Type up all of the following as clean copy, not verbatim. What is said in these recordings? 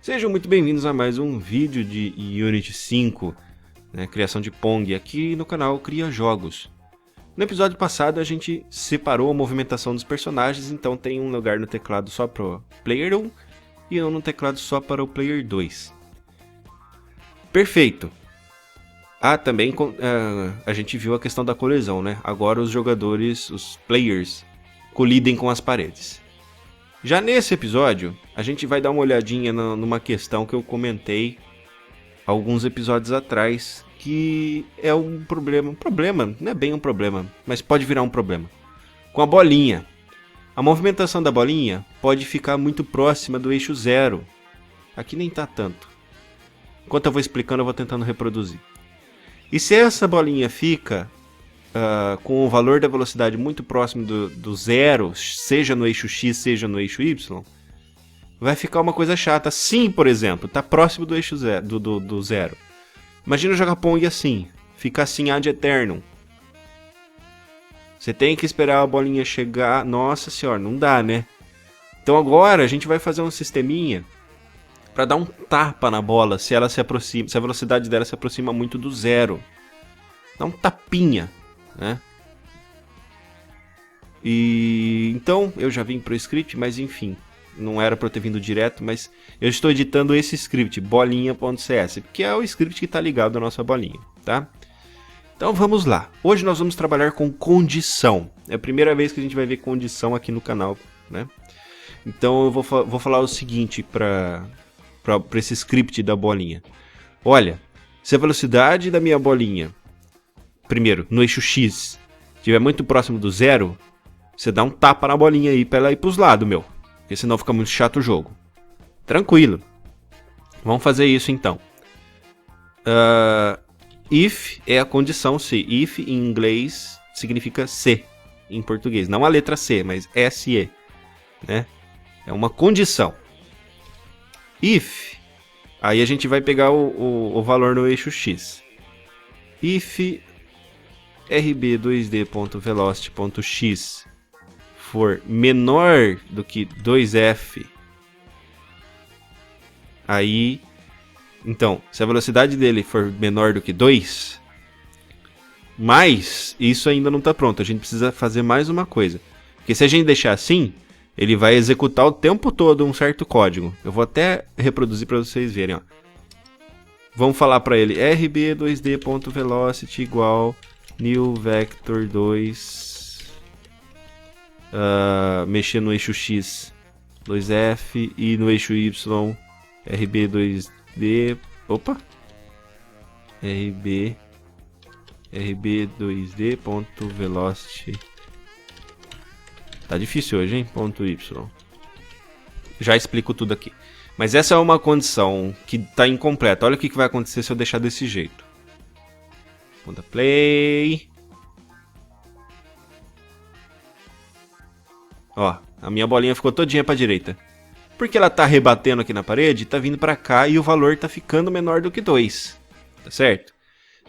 Sejam muito bem-vindos a mais um vídeo de Unity 5, criação de Pong, aqui no canal Cria Jogos. No episódio passado a gente separou a movimentação dos personagens, então tem um lugar no teclado só para o Player 1 e um no teclado só para o Player 2. Perfeito! Também a gente viu a questão da colisão, né? Agora os jogadores, os players, colidem com as paredes. Já nesse episódio, a gente vai dar uma olhadinha numa questão que eu comentei alguns episódios atrás, que é um problema, não é bem um problema, mas pode virar um problema. Com a bolinha. A movimentação da bolinha pode ficar muito próxima do eixo zero. Aqui nem tá tanto. Enquanto eu vou explicando, eu vou tentando reproduzir. E se essa bolinha fica com o valor da velocidade muito próximo do zero, seja no eixo X, seja no eixo Y, vai ficar uma coisa chata. Sim, por exemplo, está próximo do eixo zero, do zero. Imagina jogar Pong assim, fica assim ad eternum. Você tem que esperar a bolinha chegar. Nossa senhora, não dá, né? Então agora a gente vai fazer um sisteminha para dar um tapa na bola se ela se aproxima, se a velocidade dela se aproxima muito do zero. Dá um tapinha, né? E então eu já vim pro script, mas enfim, não era para eu ter vindo direto, mas eu estou editando esse script, bolinha.cs, que é o script que está ligado à nossa bolinha, tá? Então vamos lá. Hoje nós vamos trabalhar com condição. É a primeira vez que a gente vai ver condição aqui no canal, né? Então eu vou falar o seguinte para esse script da bolinha. Olha, se a velocidade da minha bolinha, primeiro, no eixo X, estiver muito próximo do zero, você dá um tapa na bolinha aí para ela ir para os lados, meu. Porque senão fica muito chato o jogo. Tranquilo. Vamos fazer isso então. If é a condição se. If em inglês significa se em português. Não a letra C, mas SE. Né? É uma condição. If, aí a gente vai pegar o valor no eixo X. If rb2d.velocity.x for menor do que 2f, aí, então, se a velocidade dele for menor do que 2, mas isso ainda não está pronto, a gente precisa fazer mais uma coisa. Porque se a gente deixar assim, ele vai executar o tempo todo um certo código. Eu vou até reproduzir para vocês verem. Ó. Vamos falar para ele rb2d.velocity igual new vector 2, mexer no eixo X 2f e no eixo Y rb2d, rb2d.velocity. Tá difícil hoje, hein? .y. Já explico tudo aqui. Mas essa é uma condição que tá incompleta. Olha o que vai acontecer se eu deixar desse jeito. Ponta play. Ó, a minha bolinha ficou todinha pra direita. Porque ela tá rebatendo aqui na parede, tá vindo pra cá e o valor tá ficando menor do que 2. Tá certo?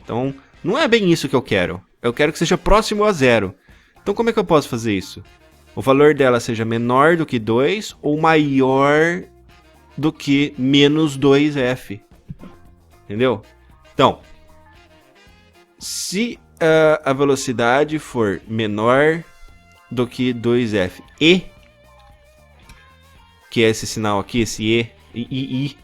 Então, não é bem isso que eu quero. Eu quero que seja próximo a zero. Então, como é que eu posso fazer isso? O valor dela seja menor do que 2 ou maior do que menos 2f. Entendeu? Então, se a velocidade for menor do que 2f e, que é esse sinal aqui, esse i,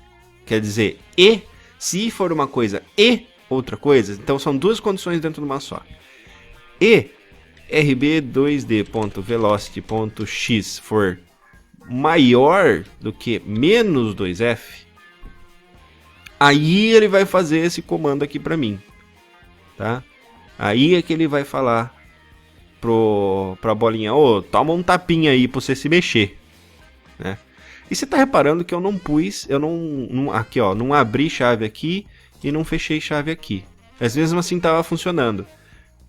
quer dizer e, se for uma coisa e outra coisa, então são duas condições dentro de uma só. E rb2d.velocity.x for maior do que menos 2f, aí ele vai fazer esse comando aqui para mim, tá? Aí é que ele vai falar pra bolinha, toma um tapinha aí pra você se mexer, né? E você tá reparando que eu não pus, aqui ó, não abri chave aqui e não fechei chave aqui. Mas mesmo assim tava funcionando.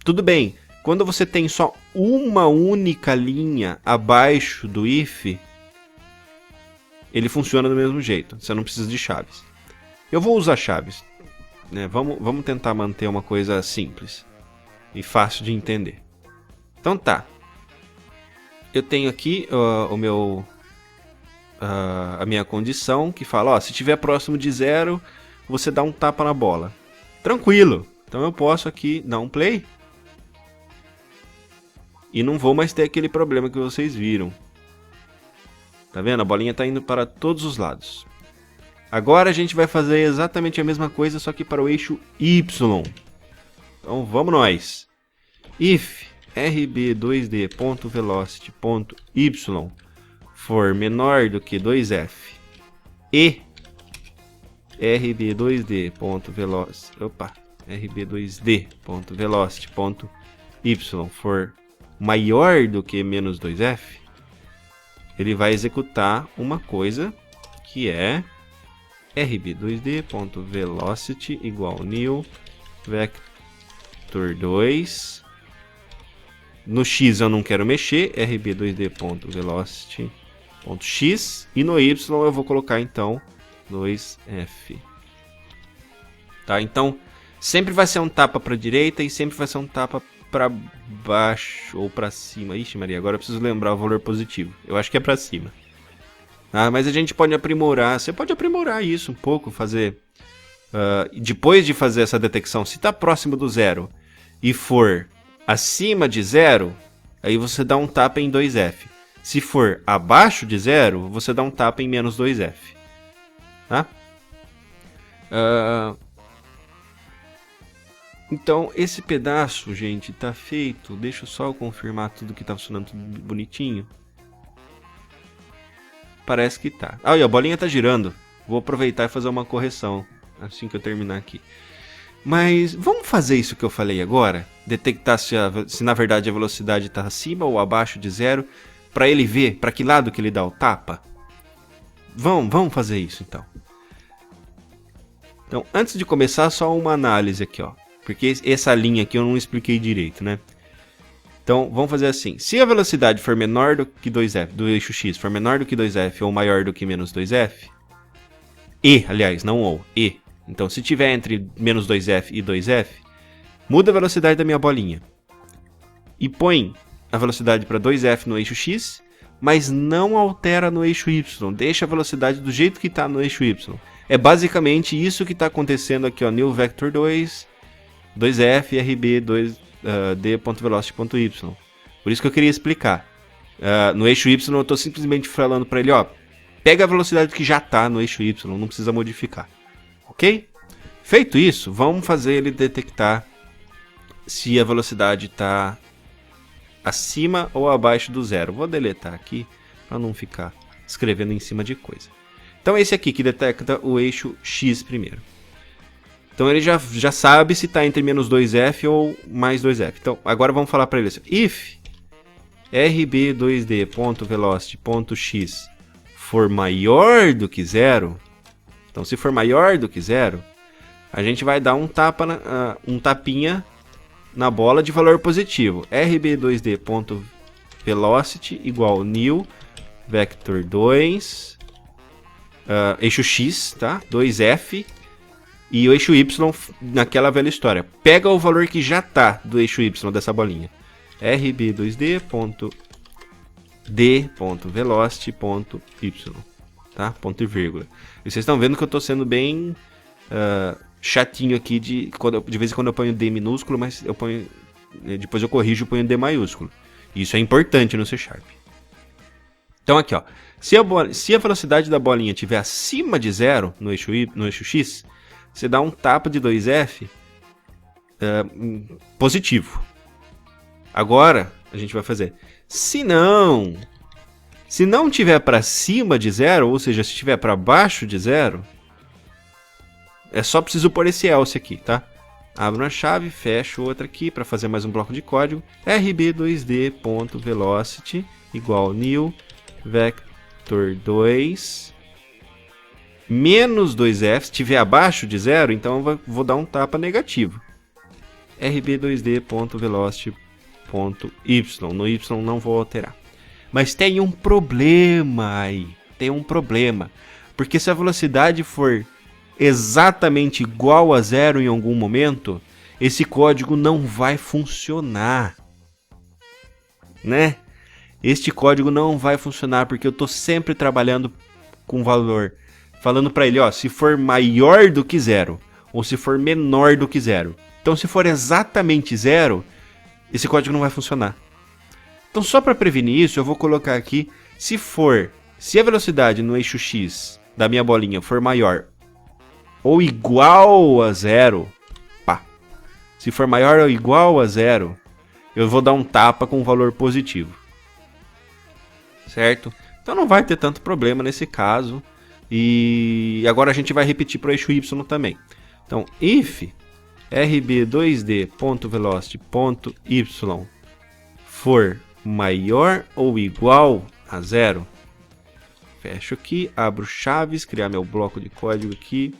Tudo bem. Quando você tem só uma única linha abaixo do if, ele funciona do mesmo jeito. Você não precisa de chaves. Eu vou usar chaves, né? Vamos tentar manter uma coisa simples e fácil de entender. Então tá. Eu tenho aqui o meu a minha condição, que fala, ó, se estiver próximo de 0, você dá um tapa na bola. Tranquilo. Então eu posso aqui dar um play. E não vou mais ter aquele problema que vocês viram. Tá vendo? A bolinha está indo para todos os lados. Agora a gente vai fazer exatamente a mesma coisa, só que para o eixo Y. Então vamos nós. If rb2d.velocity.y for menor do que 2f e rb2d.velocity.y for maior do que menos 2f, ele vai executar uma coisa que é rb2d.velocity igual new vector 2. No x eu não quero mexer, rb2d.velocity.x, e no y eu vou colocar então 2f. Tá? Então sempre vai ser um tapa para a direita e sempre vai ser um tapa para baixo ou para cima. Ixi Maria, agora eu preciso lembrar o valor positivo. Eu acho que é para cima. Ah, mas a gente pode aprimorar. Você pode aprimorar isso um pouco, fazer depois de fazer essa detecção, se está próximo do 0 e for acima de 0, aí você dá um tapa em 2f. Se for abaixo de 0, você dá um tapa em menos 2f. Tá? Então, esse pedaço, gente, tá feito. Deixa eu só confirmar tudo que tá funcionando tudo bonitinho. Parece que tá. Ah, e a bolinha tá girando. Vou aproveitar e fazer uma correção assim que eu terminar aqui. Mas vamos fazer isso que eu falei agora? Detectar se na verdade a velocidade está acima ou abaixo de 0, para ele ver para que lado que ele dá o tapa? Vamos fazer isso então. Então, antes de começar, só uma análise aqui, ó. Porque essa linha aqui eu não expliquei direito, né? Então, vamos fazer assim. Se a velocidade for menor do que 2f, do eixo x, for menor do que 2f ou maior do que menos 2f, aliás, não ou, então, se tiver entre menos 2f e 2f, muda a velocidade da minha bolinha. E põe a velocidade para 2f no eixo x, mas não altera no eixo y. Deixa a velocidade do jeito que está no eixo y. É basicamente isso que está acontecendo aqui, ó. New vector 2, 2f, rb2d.velocity.y. Por isso que eu queria explicar. No eixo y eu estou simplesmente falando para ele, ó, pega a velocidade que já está no eixo y, não precisa modificar. Ok? Feito isso, vamos fazer ele detectar se a velocidade está acima ou abaixo do 0. Vou deletar aqui para não ficar escrevendo em cima de coisa. Então esse aqui que detecta o eixo x primeiro. Então ele já sabe se está entre menos 2f ou mais 2f. Então agora vamos falar para ele assim. If rb2d.velocity.x for maior do que 0... Então, se for maior do que 0, a gente vai dar um tapinha na bola de valor positivo. rb2d.velocity igual new vector 2, eixo x, tá? 2f, e o eixo y naquela velha história. Pega o valor que já está do eixo y dessa bolinha. rb2d.velocity.y. Tá? Ponto e vírgula. E vocês estão vendo que eu estou sendo bem chatinho aqui de vez em quando eu ponho D minúsculo, mas eu ponho depois eu corrijo e ponho D maiúsculo. Isso é importante no C Sharp. Então aqui, ó, se a velocidade da bolinha estiver acima de 0 no eixo X, você dá um tapa de 2F positivo. Agora a gente vai fazer. Se não tiver para cima de 0, ou seja, se estiver para baixo de 0, é só preciso pôr esse else aqui, tá? Abro uma chave, fecho outra aqui para fazer mais um bloco de código. rb2d.velocity igual new vector 2 menos 2f. Se estiver abaixo de 0, então eu vou dar um tapa negativo. rb2d.velocity.y. No y não vou alterar. Mas tem um problema aí. Tem um problema. Porque se a velocidade for exatamente igual a 0 em algum momento, esse código não vai funcionar. Né? Este código não vai funcionar porque eu estou sempre trabalhando com valor, falando para ele, ó, se for maior do que 0, ou se for menor do que 0. Então, se for exatamente 0, esse código não vai funcionar. Então, só para prevenir isso, eu vou colocar aqui, se a velocidade no eixo X da minha bolinha for maior ou igual a 0, se for maior ou igual a 0, eu vou dar um tapa com um valor positivo. Certo? Então não vai ter tanto problema nesse caso. E agora a gente vai repetir para o eixo Y também. Então, if rb2d.velocity.y for maior ou igual a 0, fecho aqui, abro chaves, criar meu bloco de código aqui.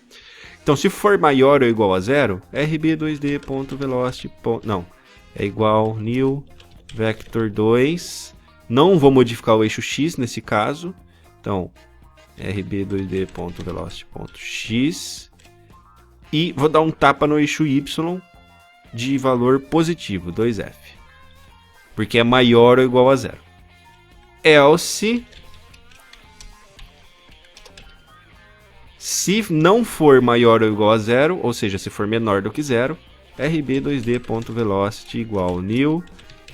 Então, se for maior ou igual a 0, rb2d.velocity. Não, é igual new vector 2. Não vou modificar o eixo x nesse caso. Então, rb2d.velocity.x. E vou dar um tapa no eixo y de valor positivo, 2f. Porque é maior ou igual a 0. Else, se não for maior ou igual a 0, ou seja, se for menor do que 0, rb2d.velocity igual new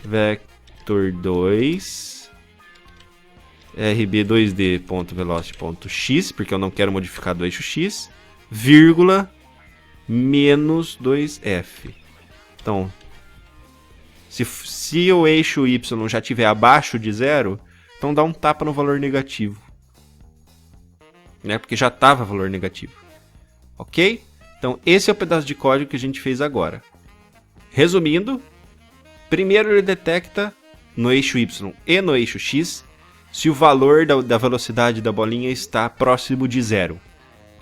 vector 2 rb2d.velocity.x, porque eu não quero modificar do eixo x, vírgula, menos 2f. Então, se o eixo y já estiver abaixo de 0, então dá um tapa no valor negativo. Né? Porque já estava valor negativo. Ok? Então, esse é o pedaço de código que a gente fez agora. Resumindo, primeiro ele detecta no eixo y e no eixo x se o valor da velocidade da bolinha está próximo de 0,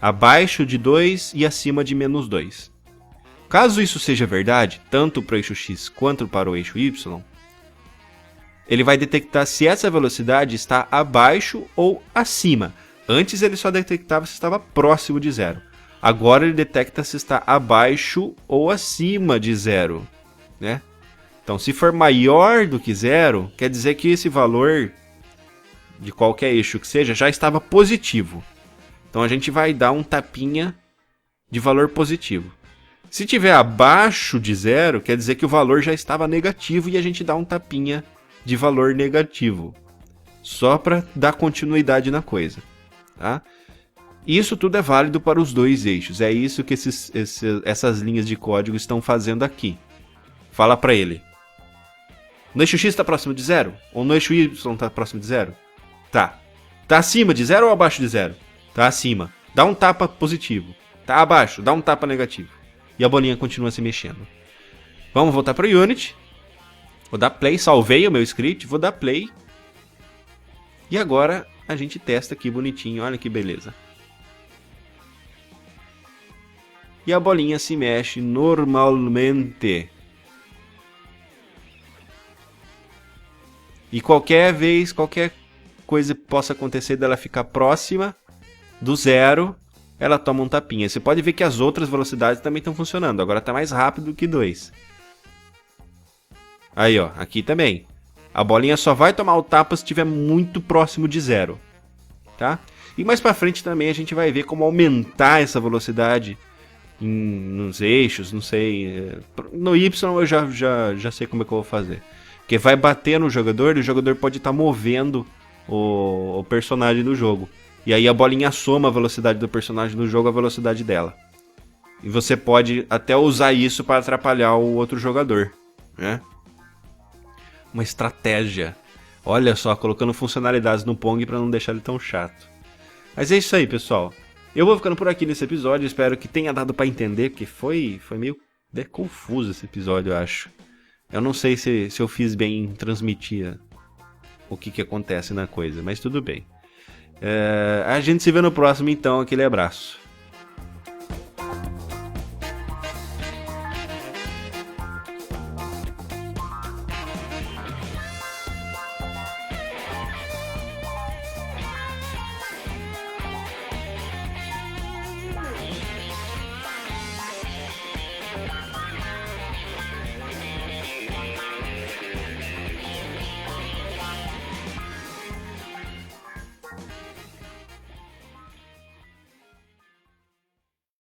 abaixo de 2 e acima de menos 2. Caso isso seja verdade, tanto para o eixo x quanto para o eixo y, ele vai detectar se essa velocidade está abaixo ou acima. Antes ele só detectava se estava próximo de 0. Agora ele detecta se está abaixo ou acima de 0. Né? Então, se for maior do que 0, quer dizer que esse valor, de qualquer eixo que seja, já estava positivo. Então a gente vai dar um tapinha de valor positivo. Se tiver abaixo de 0, quer dizer que o valor já estava negativo e a gente dá um tapinha de valor negativo. Só para dar continuidade na coisa. Tá? Isso tudo é válido para os dois eixos. É isso que essas linhas de código estão fazendo aqui. Fala para ele. No eixo X está próximo de 0? Ou no eixo Y está próximo de 0? Tá. Tá acima de 0 ou abaixo de 0? Tá acima. Dá um tapa positivo. Tá abaixo. Dá um tapa negativo. E a bolinha continua se mexendo. Vamos voltar para o Unity. Vou dar play. Salvei o meu script. Vou dar play. E agora a gente testa aqui bonitinho. Olha que beleza. E a bolinha se mexe normalmente. E qualquer coisa que possa acontecer dela ficar próxima do 0, ela toma um tapinha. Você pode ver que as outras velocidades também estão funcionando. Agora está mais rápido que 2. Aí, ó, aqui também. A bolinha só vai tomar o tapa se estiver muito próximo de 0. Tá? E mais para frente também a gente vai ver como aumentar essa velocidade nos eixos, não sei. No Y eu já sei como é que eu vou fazer. Porque vai bater no jogador e o jogador pode estar movendo o personagem do jogo. E aí a bolinha soma a velocidade do personagem do jogo à velocidade dela. E você pode até usar isso para atrapalhar o outro jogador. Né? Uma estratégia. Olha só, colocando funcionalidades no Pong para não deixar ele tão chato. Mas é isso aí, pessoal. Eu vou ficando por aqui nesse episódio. Espero que tenha dado para entender, porque foi meio confuso esse episódio, eu acho. Eu não sei se eu fiz bem em transmitir o que acontece na coisa, mas tudo bem. A gente se vê no próximo, então. Aquele abraço.